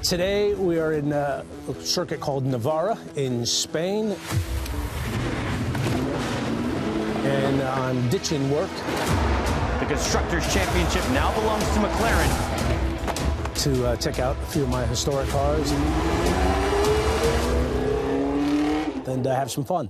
Today we are in a circuit called Navarra in Spain, and I'm ditching work. The Constructors' Championship now belongs to McLaren. To check out a few of my historic cars and have some fun.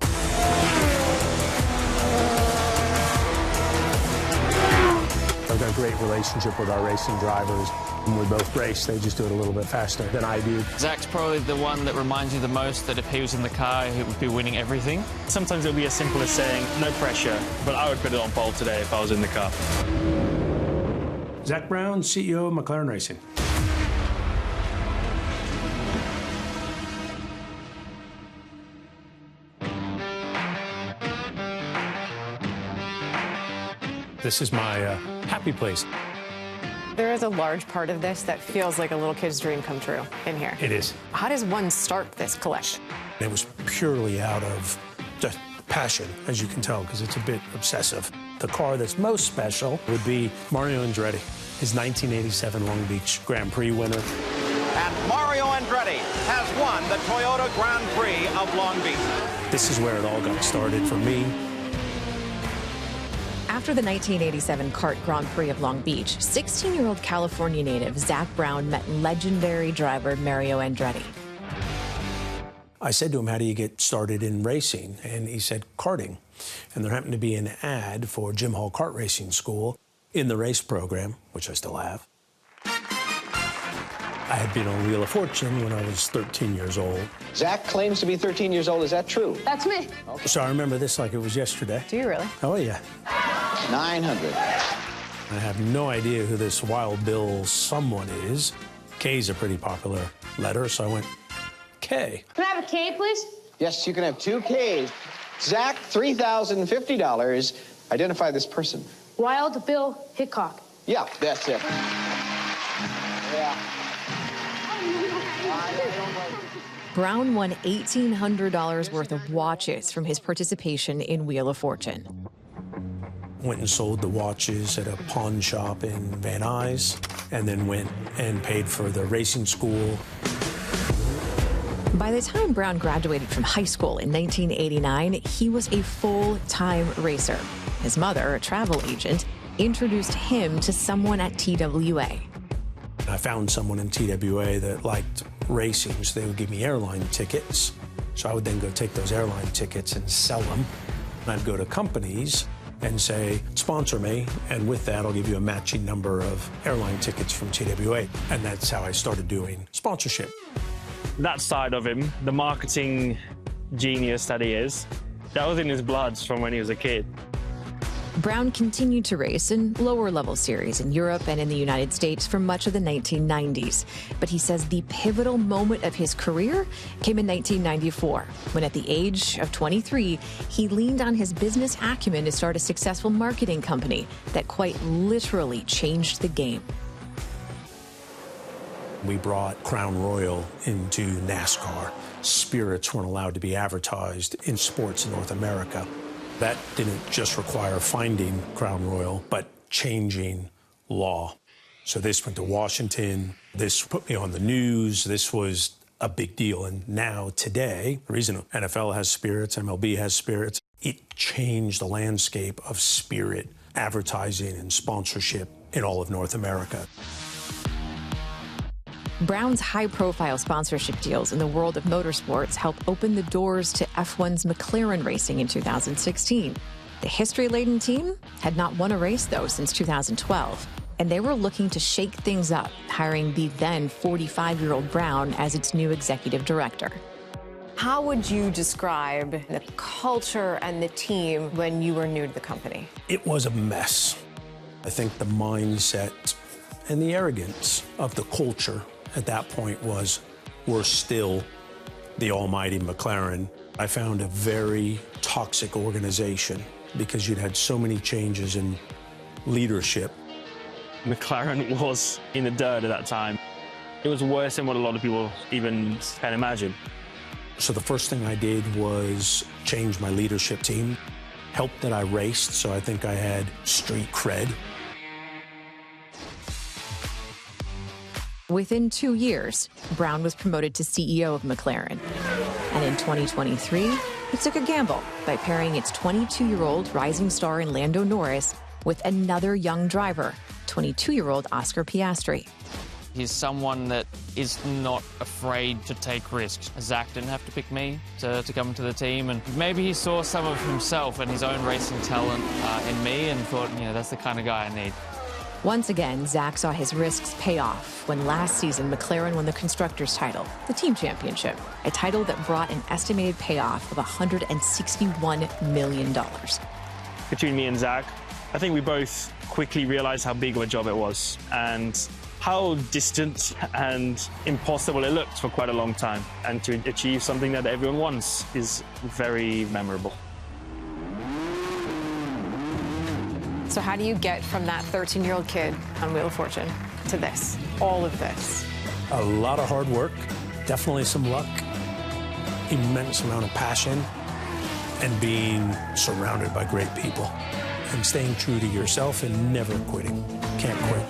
I've got a great relationship with our racing drivers. When we both race, they just do it a little bit faster than I do. Zak's probably the one that reminds you the most that if he was in the car, he would be winning everything. Sometimes it'll be as simple as saying, no pressure, but I would put it on pole today if I was in the car. Zak Brown, CEO of McLaren Racing. This is my happy place. There is a large part of this that feels like a little kid's dream come true in here. It is. How does one start this collection? It was purely out of just passion, as you can tell, because it's a bit obsessive. The car that's most special would be Mario Andretti, his 1987 Long Beach Grand Prix winner. And Mario Andretti has won the Toyota Grand Prix of Long Beach. This is where it all got started for me. After the 1987 Kart Grand Prix of Long Beach, 16-year-old California native Zak Brown met legendary driver Mario Andretti. I said to him, how do you get started in racing? And he said, karting. And there happened to be an ad for Jim Hall Kart Racing School in the race program, which I still have. I had been on Wheel of Fortune when I was 13 years old. Zak claims to be 13 years old. Is that true? That's me. So I remember this like it was yesterday. Do you really? Oh, yeah. 900. I have no idea who this Wild Bill someone is. K is a pretty popular letter, so I went, K. Can I have a K, please? Yes, you can have 2 Ks. Zak, $3,050. Identify this person. Wild Bill Hickok. Yeah, that's it. Yeah. Brown won $1,800 worth of watches from his participation in Wheel of Fortune. Went and sold the watches at a pawn shop in Van Nuys, and then went and paid for the racing school. By the time Brown graduated from high school in 1989, he was a full-time racer. His mother, a travel agent, introduced him to someone at TWA. I found someone in TWA that liked racing, so they would give me airline tickets. So I would then go take those airline tickets and sell them. And I'd go to companies and say, sponsor me, and with that, I'll give you a matching number of airline tickets from TWA. And that's how I started doing sponsorship. That side of him, the marketing genius that he is, that was in his blood from when he was a kid. Brown continued to race in lower-level series in Europe and in the United States for much of the 1990s. But he says the pivotal moment of his career came in 1994, when at the age of 23, he leaned on his business acumen to start a successful marketing company that quite literally changed the game. We brought Crown Royal into NASCAR. Spirits weren't allowed to be advertised in sports in North America. That didn't just require finding Crown Royal, but changing law. So this went to Washington. This put me on the news. This was a big deal. And now, today, the reason NFL has spirits, MLB has spirits, it changed the landscape of spirit advertising and sponsorship in all of North America. Brown's high-profile sponsorship deals in the world of motorsports helped open the doors to F1's McLaren racing in 2016. The history-laden team had not won a race, though, since 2012, and they were looking to shake things up, hiring the then 45-year-old Brown as its new executive director. How would you describe the culture and the team when you were new to the company? It was a mess. I think the mindset and the arrogance of the culture at that point was, we're still the almighty McLaren. I found a very toxic organization because you'd had so many changes in leadership. McLaren was in the dirt at that time. It was worse than what a lot of people even can imagine. So the first thing I did was change my leadership team. Helped that I raced, so I think I had street cred. Within 2 years, Brown was promoted to CEO of McLaren. And in 2023, he took a gamble by pairing its 22-year-old rising star in Lando Norris with another young driver, 22-year-old Oscar Piastri. He's someone that is not afraid to take risks. Zak didn't have to pick me to come to the team, and maybe he saw some of himself and his own racing talent in me and thought, that's the kind of guy I need. Once again, Zak saw his risks pay off when last season McLaren won the Constructors' title, the team championship, a title that brought an estimated payoff of $161 million. Between me and Zak, I think we both quickly realized how big of a job it was and how distant and impossible it looked for quite a long time. And to achieve something that everyone wants is very memorable. So how do you get from that 13-year-old kid on Wheel of Fortune to this, all of this? A lot of hard work, definitely some luck, immense amount of passion, and being surrounded by great people. And staying true to yourself and never quitting. Can't quit.